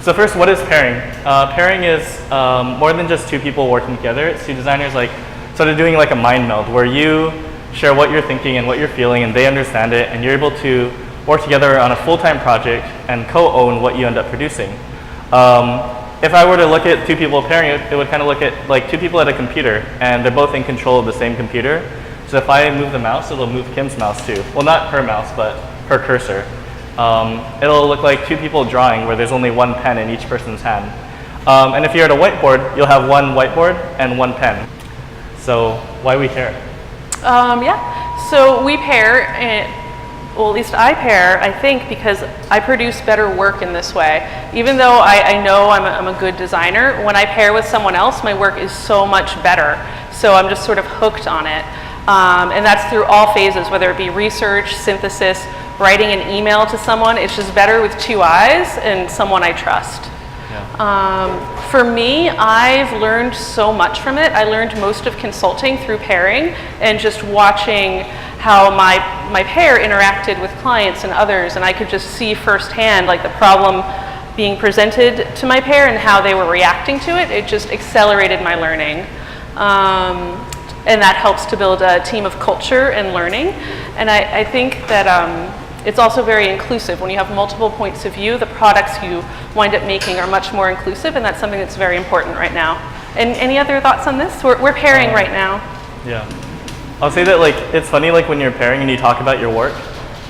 So first, what is pairing? Pairing is more than just two people working together. It's two designers like sort of doing like a mind meld where you share what you're thinking and what you're feeling and they understand it and you're able to work together on a full-time project and co-own what you end up producing. If I were to look at two people pairing, it would kind of look at like two people at a computer and they're both in control of the same computer. So if I move the mouse, it'll move Kim's mouse too. Well, not her mouse, but her cursor. It'll look like two people drawing where there's only one pen in each person's hand. And if you're at a whiteboard, you'll have one whiteboard and one pen. So why we pair? Yeah, so we pair, well, at least I pair, I think, because I produce better work in this way. Even though I know I'm a good designer, when I pair with someone else, my work is so much better. So I'm just sort of hooked on it. And that's through all phases, whether it be research, synthesis, writing an email to someone. It's just better with two eyes and someone I trust. Yeah. For me, I've learned so much from it. I learned most of consulting through pairing and just watching how my pair interacted with clients and others, and I could just see firsthand like the problem being presented to my pair and how they were reacting to it. It just accelerated my learning. And that helps to build a team of culture and learning. And I think that it's also very inclusive. When you have multiple points of view, the products you wind up making are much more inclusive, and that's something that's very important right now. And any other thoughts on this? We're pairing right now. Yeah. I'll say that like it's funny like when you're pairing and you talk about your work,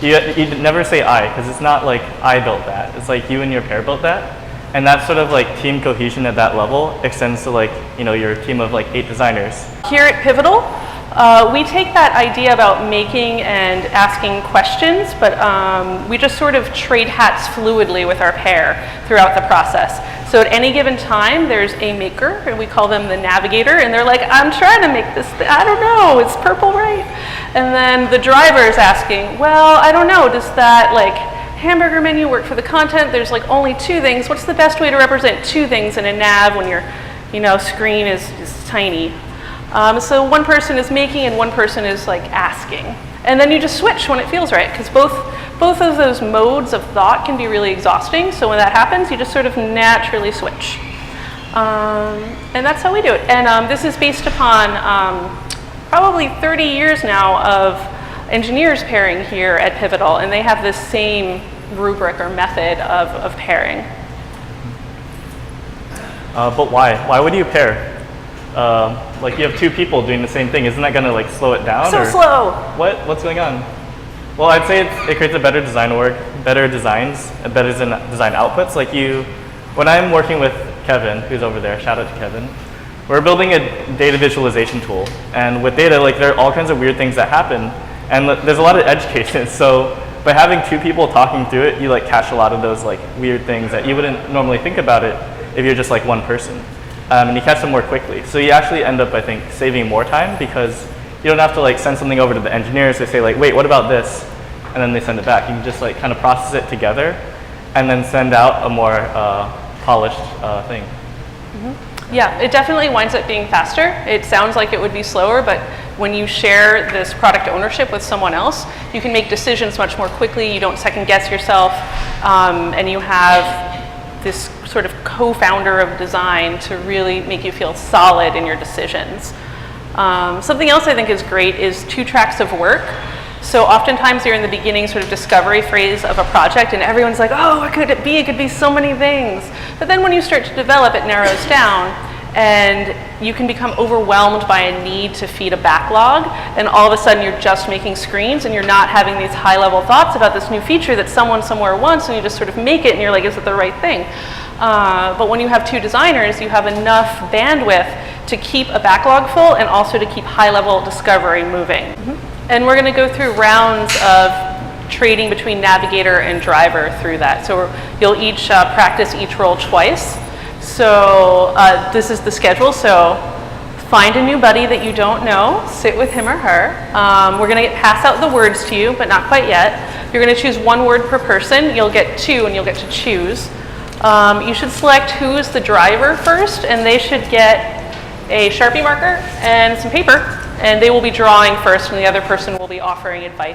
you never say I, because it's not like I built that. It's like you and your pair built that. And that sort of like team cohesion at that level extends to like, you know, your team of like 8 designers. Here at Pivotal, we take that idea about making and asking questions, but we just sort of trade hats fluidly with our pair throughout the process. So at any given time, there's a maker, and we call them the navigator, and they're like, I'm trying to make this, I don't know, it's purple, right? And then the driver is asking, well, I don't know, does that like hamburger menu work for the content? There's like only 2 things. What's the best way to represent 2 things in a nav when your, you know, screen is tiny? So one person is making and one person is like asking. And then you just switch when it feels right, because both of those modes of thought can be really exhausting. So when that happens, you just sort of naturally switch. And that's how we do it. And this is based upon probably 30 years now of engineers pairing here at Pivotal, and they have this same rubric or method of pairing. But why? Why would you pair? Like you have 2 people doing the same thing. Isn't that going to like slow it down? So slow. What's going on? Well, I'd say it creates a better design work, better designs, better design outputs. Like when I'm working with Kevin, who's over there, shout out to Kevin, we're building a data visualization tool. And with data, like there are all kinds of weird things that happen. And there's a lot of edge cases. So by having 2 people talking through it, you like catch a lot of those like weird things that you wouldn't normally think about it if you're just like one person. And you catch them more quickly. So you actually end up, I think, saving more time because you don't have to like send something over to the engineers. They say like, wait, what about this? And then they send it back. You can just like kind of process it together and then send out a more polished thing. Mm-hmm. Yeah, it definitely winds up being faster. It sounds like it would be slower, but when you share this product ownership with someone else, you can make decisions much more quickly. You don't second guess yourself, and you have this sort of co-founder of design to really make you feel solid in your decisions. Something else I think is great is 2 tracks of work. So oftentimes you're in the beginning sort of discovery phase of a project and everyone's like, oh, what could it be? It could be so many things. But then when you start to develop, it narrows down and you can become overwhelmed by a need to feed a backlog, and all of a sudden you're just making screens and you're not having these high-level thoughts about this new feature that someone somewhere wants, and you just sort of make it and you're like, is it the right thing? But when you have 2 designers, you have enough bandwidth to keep a backlog full and also to keep high-level discovery moving. Mm-hmm. And we're going to go through rounds of trading between navigator and driver through that. So you'll each practice each role twice. So this is the schedule. So find a new buddy that you don't know, sit with him or her. We're going to pass out the words to you, but not quite yet. You're going to choose 1 word per person. You'll get 2 and you'll get to choose. You should select who is the driver first, and they should get a Sharpie marker and some paper, and they will be drawing first and the other person will be offering advice